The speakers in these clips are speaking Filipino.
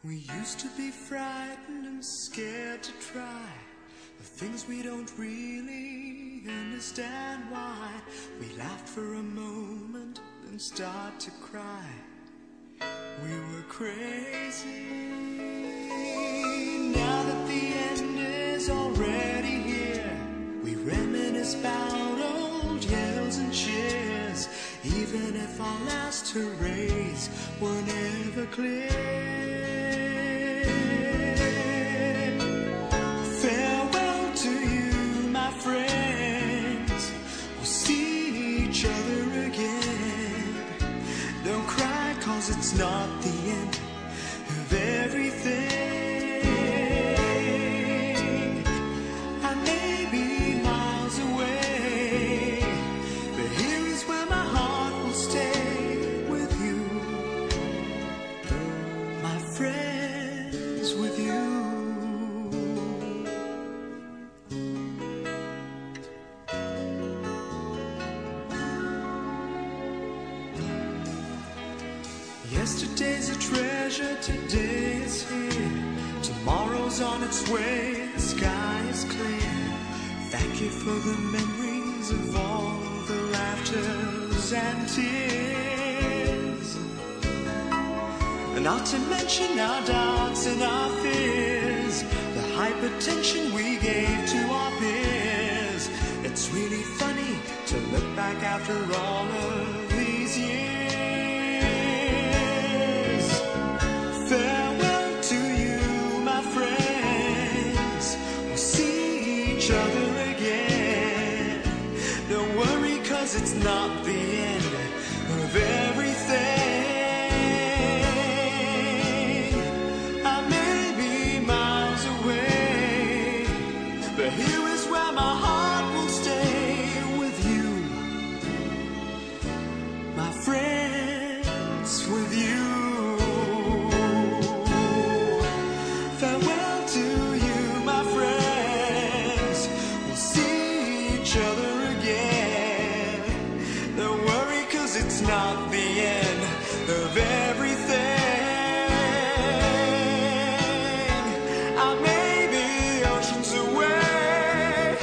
We used to be frightened and scared to try the things we don't really understand why. We laughed for a moment, then start to cry. We were crazy. Now that the end is already here, we reminisce about old yells and cheers, even if our last hurrays were never clear. It's not the end of everything. I may be miles away, but here is where my heart will stay with you, my friends, with you. Yesterday's a treasure, today is here. Tomorrow's on its way, the sky is clear. Thank you for the memories of all the laughters and tears, and not to mention our doubts and our fears, the hypertension we gave to our peers. It's really funny to look back after all of these years. It's not the end of everything. I may be miles away, but here is where my heart will stay with you, my friends, with you. Farewell to you, my friends. We'll see each other again. It's not the end of everything. I may be oceans away,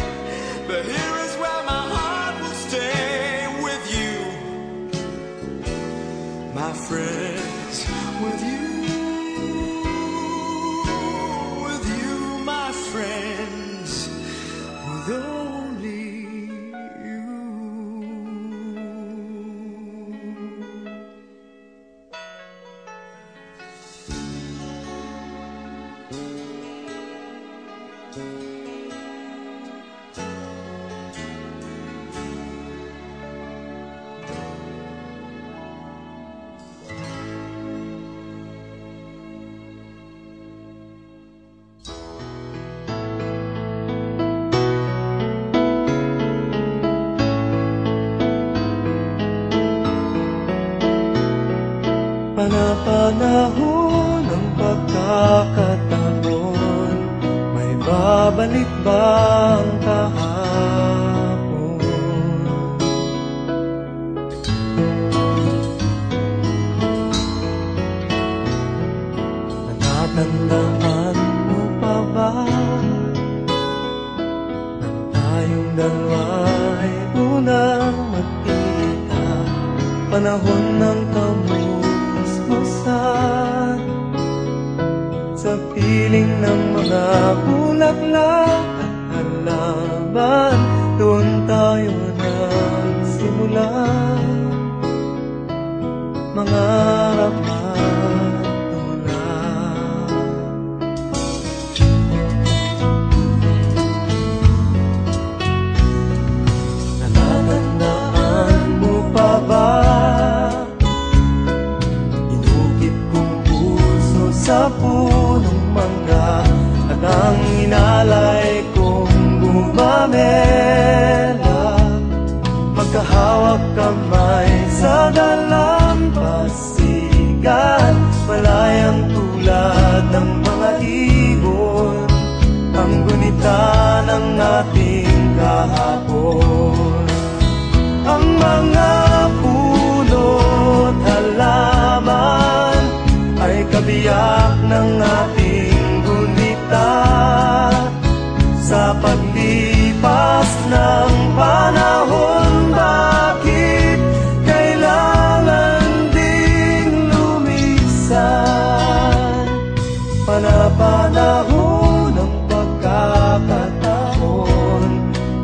but here is where my heart will stay with you, my friends, with you, my friends, with only you. Panahon ng pagkakataon, may babalik ba ang kahapon? Natatandaan mo pa ba nang tayong dalawa'y unang magkita? Panahon ng kamusmusan, sa piling ng mga bulaklak at halaman, doon tayo nagsimula mangarap at tulad. Natatandaan mo pa ba sa punong mangga at ang inalay kong gumamela, magkahawak kamay sa dalampasigan. Panapanahon ng pagkakataon,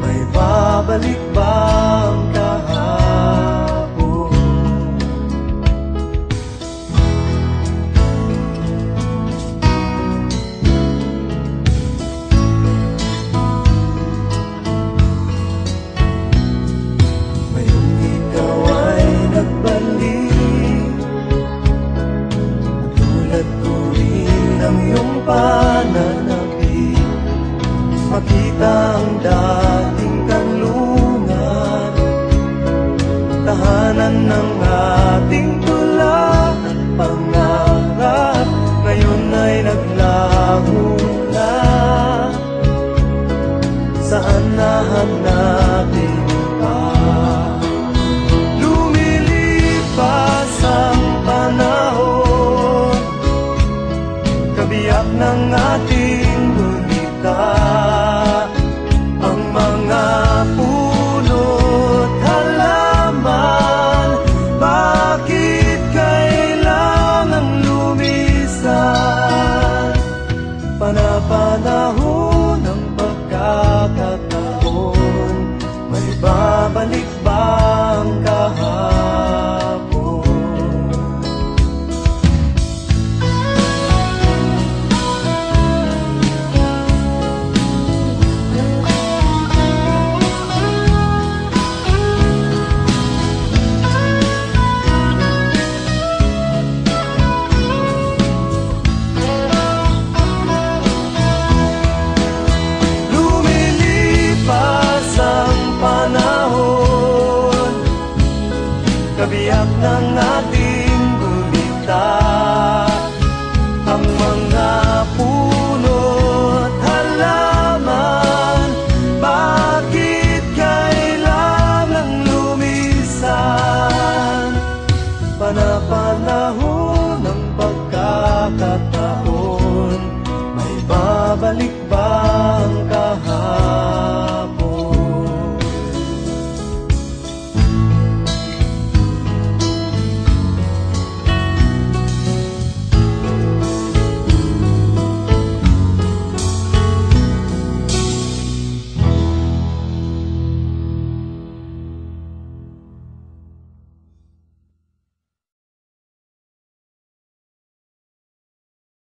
may babalik ba ang kahapon? Ngayong ikaw ay nagbalik, tulad ko rin ang iyong pananabik, makita ang dating kanlungan, tahanan ng ating tula at pangarap, ngayon ay naglaho na. Saan nahanapin pa? Lumilipas ang panahon, kabiyak ng ating gulita, ang mga puno't halaman, bakit kailangang lumisan? Panapanahon ng pagkakataon, may babalik ba ang kahapon? Lumilipas ang panahon, kabiyak ng ating gulita, ang mga puno't halaman, bakit kailangang lumisan? Panapanahon ng pagkakataon, may babalik ba